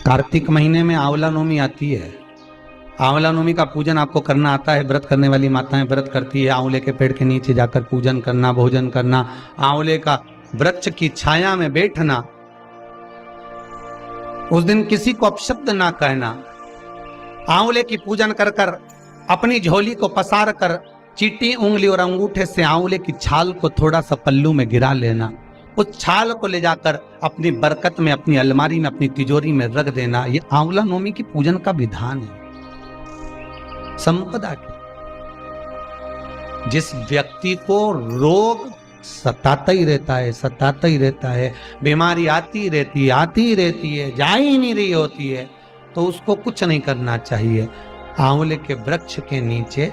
कार्तिक महीने में आंवला नवमी आती है। आंवला नवमी का पूजन आपको करना आता है। व्रत करने वाली माताएं व्रत करती है, आंवले के पेड़ के नीचे जाकर पूजन करना, भोजन करना, आंवले का वृक्ष की छाया में बैठना, उस दिन किसी को अपशब्द ना कहना, आंवले की पूजन कर कर अपनी झोली को पसार कर चीटी उंगली और अंगूठे से आंवले की छाल को थोड़ा सा पल्लू में गिरा लेना, उस छाल को ले जाकर अपनी बरकत में, अपनी अलमारी में, अपनी तिजोरी में रख देना। ये आंवला नवमी की पूजन का विधान है। संपदा की जिस व्यक्ति को रोग सताता ही रहता है, सताता ही रहता है, बीमारी आती रहती है, जा ही नहीं रही होती है, तो उसको कुछ नहीं करना चाहिए। आंवले के वृक्ष के नीचे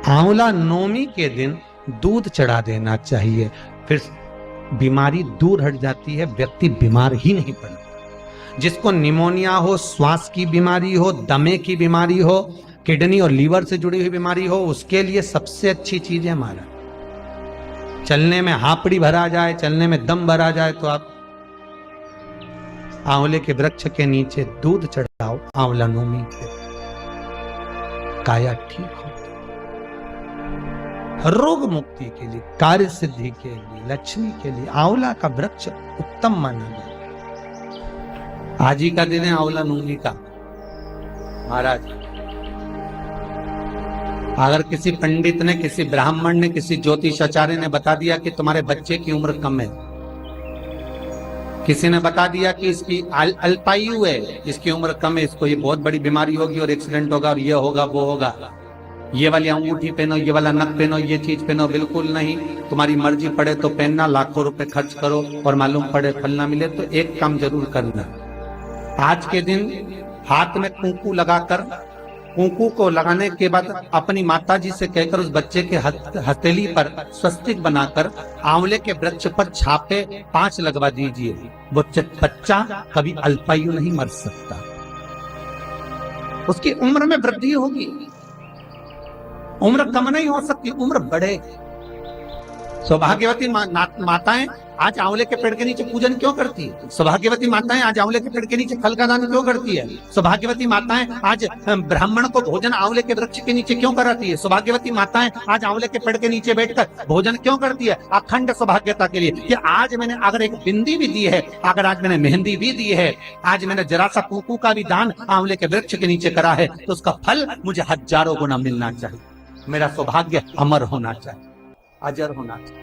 आंवला नवमी के दिन दूध चढ़ा देना चाहिए, फिर बीमारी दूर हट जाती है, व्यक्ति बीमार ही नहीं पड़ता। जिसको निमोनिया हो, श्वास की बीमारी हो, दमे की बीमारी हो, किडनी और लीवर से जुड़ी हुई बीमारी हो, उसके लिए सबसे अच्छी चीज है हमारा चलने में हापड़ी भरा जाए, चलने में दम भरा जाए, तो आप आंवले के वृक्ष के नीचे दूध चढ़ाओ आंवला नवमी के, काया ठीक हो, रोग मुक्ति के लिए, कार्य सिद्धि के लिए, लक्ष्मी के लिए आंवला का वृक्ष उत्तम माना गया। आज ही का दिन है आंवला नवमी का। महाराज, अगर किसी पंडित ने, किसी ब्राह्मण ने, किसी ज्योतिषाचार्य ने बता दिया कि तुम्हारे बच्चे की उम्र कम है, किसी ने बता दिया कि इसकी अल्पायु है, इसकी उम्र कम है, इसको ये बहुत बड़ी बीमारी होगी और एक्सीडेंट होगा और ये होगा वो होगा, ये वाली अंगूठी पहनो, ये वाला नथ पहनो, ये चीज पहनो, बिल्कुल नहीं, तुम्हारी मर्जी पड़े तो पहनना, लाखों रुपए खर्च करो और मालूम पड़े फल ना मिले, तो एक काम जरूर करना। आज के दिन हाथ में कुंकू लगाकर, कुंकू को लगाने के बाद अपनी माताजी से कहकर उस बच्चे के हथेली पर स्वस्तिक बनाकर आंवले के वृक्ष पर छापे 5 लगवा दीजिए। वो बच्चा कभी अल्पायु नहीं मर सकता, उसकी उम्र में वृद्धि होगी। उम्र कम नहीं हो सकती, उम्र बढ़े। सौभाग्यवती माताएं आज आंवले के पेड़ के नीचे पूजन क्यों करती है? सौभाग्यवती माताएं आज आंवले के पेड़ के नीचे फल का दान क्यों करती है? सौभाग्यवती माताएं आज ब्राह्मण को भोजन आंवले के वृक्ष के नीचे क्यों कराती है? सौभाग्यवती माताएं आज आंवले के पेड़ के नीचे बैठकर भोजन क्यों करती है? अखंड सौभाग्यता के लिए कि आज मैंने अगर एक बिंदी भी दी है, अगर आज मैंने मेहंदी भी दी है, आज मैंने जरा सा कुंकू का भी दान आंवले के वृक्ष के नीचे करा है, तो उसका फल मुझे हजारों गुना मिलना चाहिए। मेरा सौभाग्य अमर होना चाहिए, अजर होना चाहिए।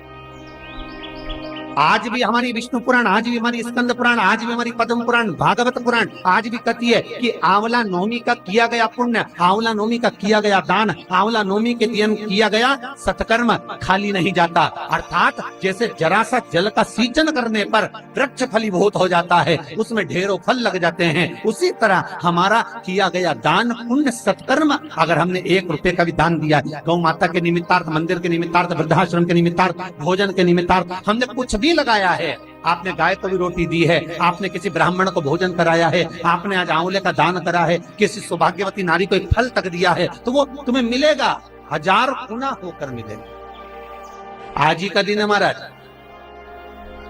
आज भी हमारी विष्णु पुराण, आज भी हमारी स्कंद पुराण, आज भी हमारी पद्म पुराण, भागवत पुराण आज भी कहती है कि आंवला नवमी का किया गया पुण्य, आंवला नवमी का किया गया दान, आंवला नवमी के दिन किया गया सत्कर्म खाली नहीं जाता। अर्थात जैसे जरा सा जल का सिंचन करने पर वृक्ष फलीभूत हो जाता है, उसमें ढेरों फल लग जाते हैं, उसी तरह हमारा किया गया दान, पुण्य, सत्कर्म, अगर हमने 1 रुपए का भी दान दिया, गौ माता के निमित्तार्थ, मंदिर के निमित्तार्थ, वृद्धाश्रम के निमित्तार्थ, भोजन के निमित्तार्थ, हमने कुछ भी लगाया है, आपने गाय को भी रोटी दी है, आपने किसी ब्राह्मण को भोजन कराया है, आपने आज आंवले का दान करा है, किसी सौभाग्यवती नारी को एक फल तक दिया है, तो वो तुम्हें मिलेगा, 1000 गुना होकर मिलेगा। आज ही का दिन है महाराज,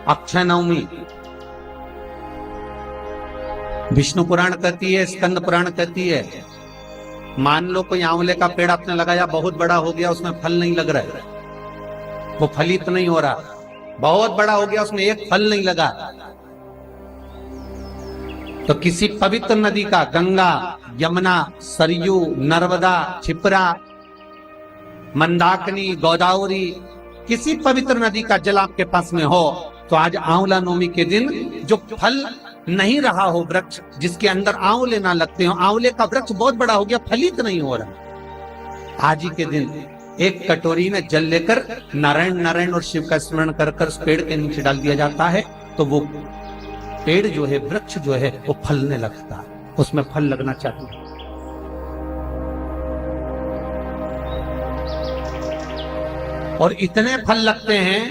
अक्षय नवमी। विष्णु पुराण कहती है, स्कंद पुराण कहती है, मान लो कोई आंवले का पेड़ आपने लगाया, बहुत बड़ा हो गया, उसमें फल नहीं लग रहा है, वो फलित नहीं हो रहा, बहुत बड़ा हो गया, उसमें एक फल नहीं लगा, तो किसी पवित्र नदी का, गंगा, यमुना, सरयू, नर्मदा, क्षिप्रा, मंदाकिनी, गोदावरी, किसी पवित्र नदी का जल आपके पास में हो, तो आज आंवला नवमी के दिन जो फल नहीं रहा हो वृक्ष, जिसके अंदर आंवले ना लगते हो, आंवले का वृक्ष बहुत बड़ा हो गया, फलित नहीं हो रहा, आज ही के दिन एक कटोरी में जल लेकर नारायण नारायण और शिव का स्मरण कर कर उस पेड़ के नीचे डाल दिया जाता है, तो वो पेड़ जो है, वृक्ष जो है, वो फलने लगता है, उसमें फल लगना चाहिए। और इतने फल लगते हैं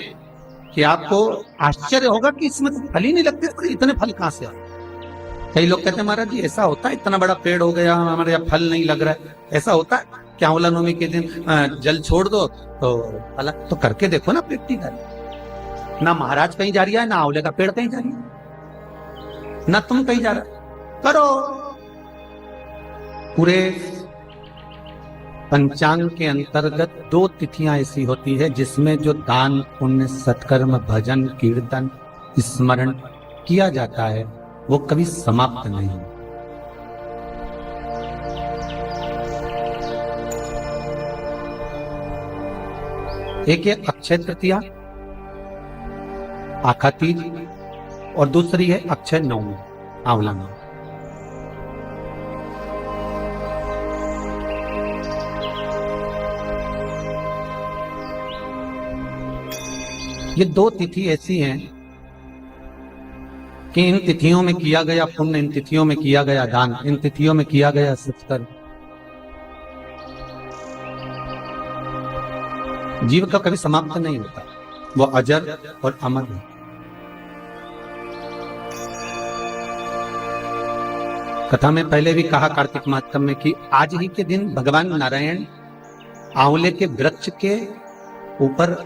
कि आपको आश्चर्य होगा कि इसमें तो फल ही नहीं लगते, तो इतने फल कहां से आते? कई लोग कहते हैं महाराज जी ऐसा होता है, इतना बड़ा पेड़ हो गया, हमारे यहाँ फल नहीं लग रहा है, ऐसा होता है क्या? आंवला नवमी के दिन जल छोड़ दो तो अलग तो करके देखो ना प्रैक्टिकल। ना महाराज कहीं जा रही है, ना आंवले का पेड़ कहीं जा रही है, ना तुम कहीं जा रहा, करो। पूरे पंचांग के अंतर्गत 2 तिथियां ऐसी होती है जिसमें जो दान पुण्य सत्कर्म भजन कीर्तन स्मरण किया जाता है वो कभी समाप्त नहीं। एक है अक्षय तृतीया आखा तीज और दूसरी है अक्षय नवमी आंवला नवमी। ये 2 तिथि ऐसी हैं कि इन तिथियों में किया गया पुण्य, इन तिथियों में किया गया दान, इन तिथियों में किया गया सत्कर्म जीव का कभी समाप्त नहीं होता, वो अजर और अमर है। कथा में पहले भी कहा कार्तिक मातम में कि आज ही के दिन भगवान नारायण आंवले के वृक्ष के ऊपर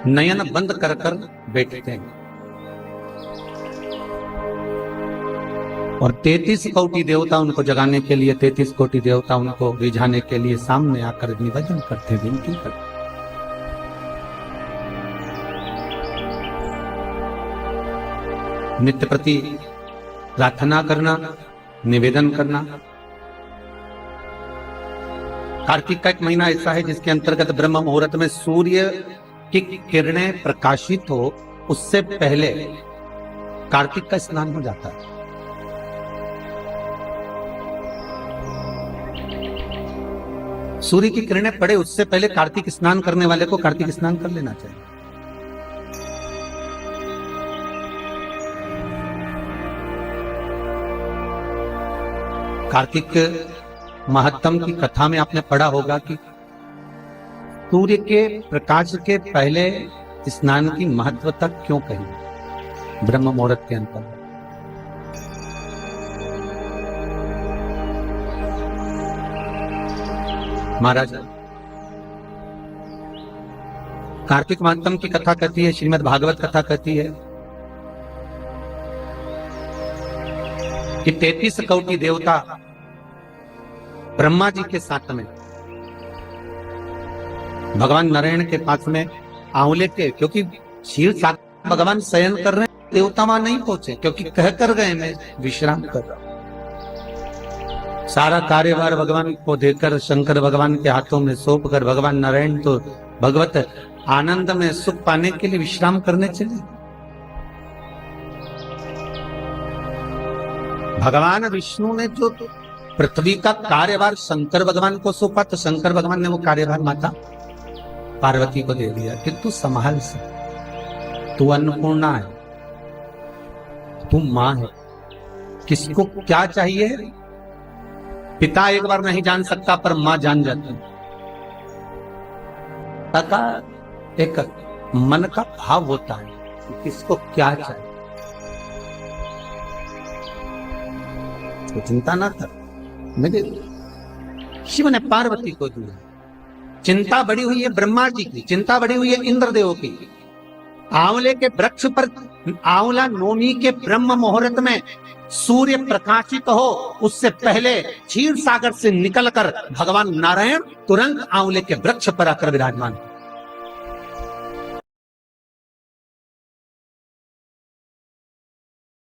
नयन बंद कर कर बैठते हैं और 33 कोटि देवता उनको जगाने के लिए, 33 कोटि देवता उनको रिझाने के लिए सामने आकर निवेदन करते, विनती करते। नित्य प्रति प्रार्थना करना, निवेदन करना। कार्तिक का एक महीना ऐसा है जिसके अंतर्गत ब्रह्म मुहूर्त में सूर्य की किरणें प्रकाशित हो उससे पहले कार्तिक का स्नान हो जाता है। सूर्य की किरणें पड़े उससे पहले कार्तिक स्नान करने वाले को कार्तिक स्नान कर लेना चाहिए। कार्तिक महात्म की कथा में आपने पढ़ा होगा कि सूर्य के प्रकाश के पहले स्नान की महत्वता क्यों कही ब्रह्म मुहूर्त के अंतर्गत। महाराज कार्तिक महात्म की कथा कहती है, श्रीमद् भागवत कथा कहती है कि 33 कोटि देवता ब्रह्मा जी के साथ में भगवान नारायण के पास में आंवले के, क्योंकि क्षीर सागर भगवान शयन कर रहे हैं, देवता वहां नहीं पहुंचे क्योंकि कह कर गए मैं विश्राम कर रहा हूं। सारा कार्यभार भगवान को देकर शंकर भगवान के हाथों में सौंप कर भगवान नारायण तो भगवत आनंद में सुख पाने के लिए विश्राम करने चले। भगवान विष्णु ने जो पृथ्वी का कार्यभार शंकर भगवान को सौंपा तो शंकर भगवान ने वो कार्यभार माता पार्वती को दे दिया कि तू संभाल से, तू अन्नपूर्णा है, तू मां है, किसको क्या चाहिए पिता एक बार नहीं जान सकता पर मां जान जाती है। तथा एक मन का भाव होता है कि किसको क्या चाहिए, तो चिंता ना कर, मेरे शिव ने पार्वती को दिया। चिंता बढ़ी हुई है ब्रह्मा जी की, चिंता बढ़ी हुई है इंद्रदेव की। आंवले के वृक्ष पर आंवला नवमी के ब्रह्म मुहूर्त में सूर्य प्रकाशित हो उससे पहले क्षीर सागर से निकलकर भगवान नारायण तुरंत आंवले के वृक्ष पर आकर विराजमान।